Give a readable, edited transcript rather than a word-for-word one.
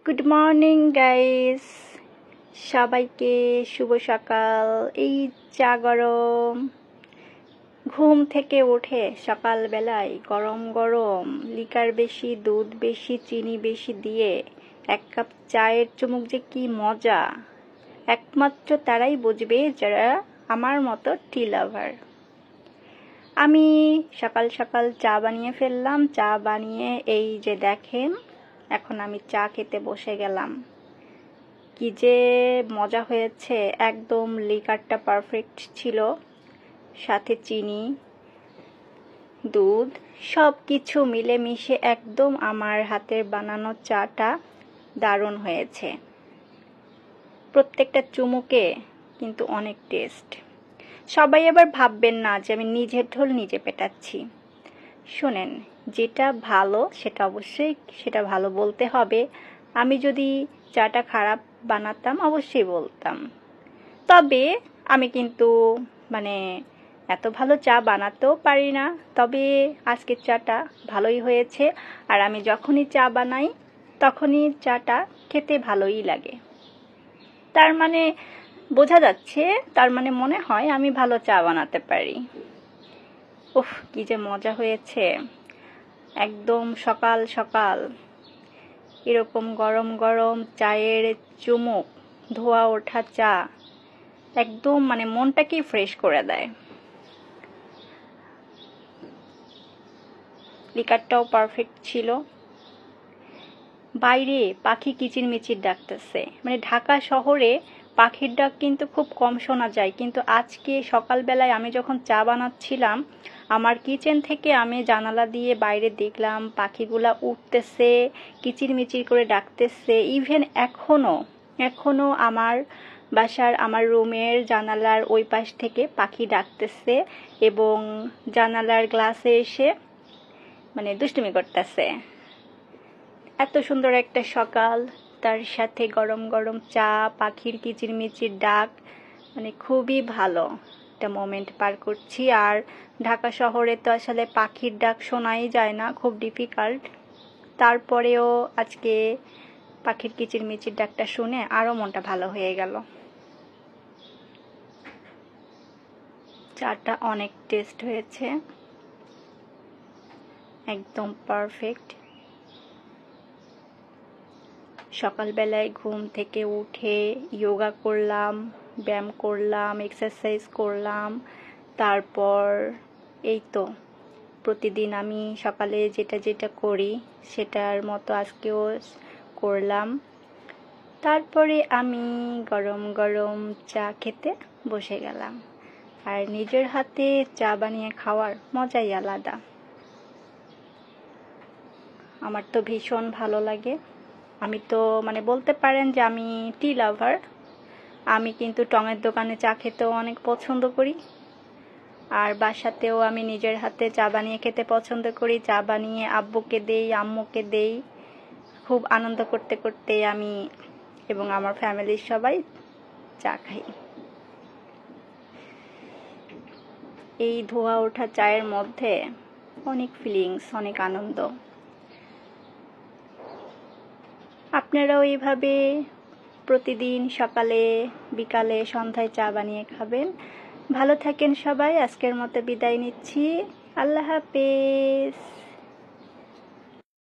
Good morning guys, সবাইকে শুভ সকাল। এই চা গরম, ঘুম থেকে উঠে সকালবেলায় গরম গরম লিকার বেশি, দুধ বেশি, চিনি বেশি দিয়ে এক কাপ চায়ের চুমুক যে কি মজা, একমাত্র তারাই বুঝবে যারা আমার মতো টি লাভার। আমি সকাল সকাল চা বানিয়ে ফেললাম। চা বানিয়ে এই যে দেখেন, এখন আমি চা খেতে বসে গেলাম। কি যে মজা হয়েছে, একদম লিকারটা পারফেক্ট ছিল, সাথে চিনি, দুধ সব কিছু মিলেমিশে একদম আমার হাতের বানানো চাটা দারুণ হয়েছে। প্রত্যেকটা চুমুকে কিন্তু অনেক টেস্ট। সবাই আবার ভাববেন না যে আমি নিজের ঢোল নিজে পেটাচ্ছি। শোনেন, যেটা ভালো সেটা অবশ্যই সেটা ভালো বলতে হবে। আমি যদি চাটা খারাপ বানাতাম অবশ্যই বলতাম। তবে আমি কিন্তু এত ভালো চা বানাতেও পারি না। তবে আজকের চাটা ভালোই হয়েছে, আর আমি যখনই চা বানাই তখনই চাটা খেতে ভালোই লাগে। তার মানে বোঝা যাচ্ছে, তার মানে মনে হয় আমি ভালো চা বানাতে পারি। উফ, কি যে মজা হয়েছে। একদম সকাল সকাল এরকম গরম গরম চায়ের চুমুক, ধোয়া ওঠা চা একদম মনটাকেই ফ্রেশ করে দেয়। লিকারটাও পারফেক্ট ছিল। বাইরে পাখি কিচিরমিচির ডাকতেছে। ঢাকা শহরে পাখির ডাক কিন্তু খুব কম শোনা যায়, কিন্তু আজকে সকালবেলায় আমি যখন চা বানাচ্ছিলাম, আমার কিচেন থেকে আমি জানালা দিয়ে বাইরে দেখলাম পাখিগুলা উঠতেছে, কিচিরমিচির করে ডাকতেছে। ইভেন এখনো আমার বাসার, আমার রুমের জানালার ওই পাশ থেকে পাখি ডাকতেছে এবং জানালার গ্লাসে এসে দুষ্টুমি করতেছে। এত সুন্দর একটা সকাল, তার সাথে গরম গরম চা, পাখির কিচিরমিচির ডাক, খুবই ভালো একটা মোমেন্ট পার করছি। আর ঢাকা শহরে তো আসলে পাখির ডাক শোনাই যায় না, খুব ডিফিকাল্ট। তারপরেও আজকে পাখির কিচিরমিচির ডাকটা শুনে আরো মনটা ভালো হয়ে গেল। চাটা অনেক টেস্ট হয়েছে, একদম পারফেক্ট। সকালবেলায় ঘুম থেকে উঠে যোগা করলাম, ব্যায়াম করলাম, এক্সারসাইজ করলাম। তারপর এই তো প্রতিদিন আমি সকালে যেটা যেটা করি সেটার মতো আজকেও করলাম। তারপরে আমি গরম গরম চা খেতে বসে গেলাম। আর নিজের হাতে চা বানিয়ে খাওয়ার মজাই আলাদা। আমার তো ভীষণ ভালো লাগে। আমি তো বলতে পারেন যে আমি টি লাভার। আমি কিন্তু টঙের দোকানে চা খেতেও অনেক পছন্দ করি, আর বাসাতেও আমি নিজের হাতে চা বানিয়ে খেতে পছন্দ করি। চা বানিয়ে আব্বুকে দেই, আম্মুকে দেই। খুব আনন্দ করতে করতে আমি এবং আমার ফ্যামিলির সবাই চা খাই। এই ধোয়া ওঠা চায়ের মধ্যে অনেক ফিলিংস, অনেক আনন্দ। আপনারাও এইভাবে প্রতিদিন সকালে, বিকালে, সন্ধ্যায় চা বানিয়ে খাবেন। ভালো থাকেন সবাই। আজকের মতো বিদায় নিচ্ছি। আল্লাহ হাফেজ।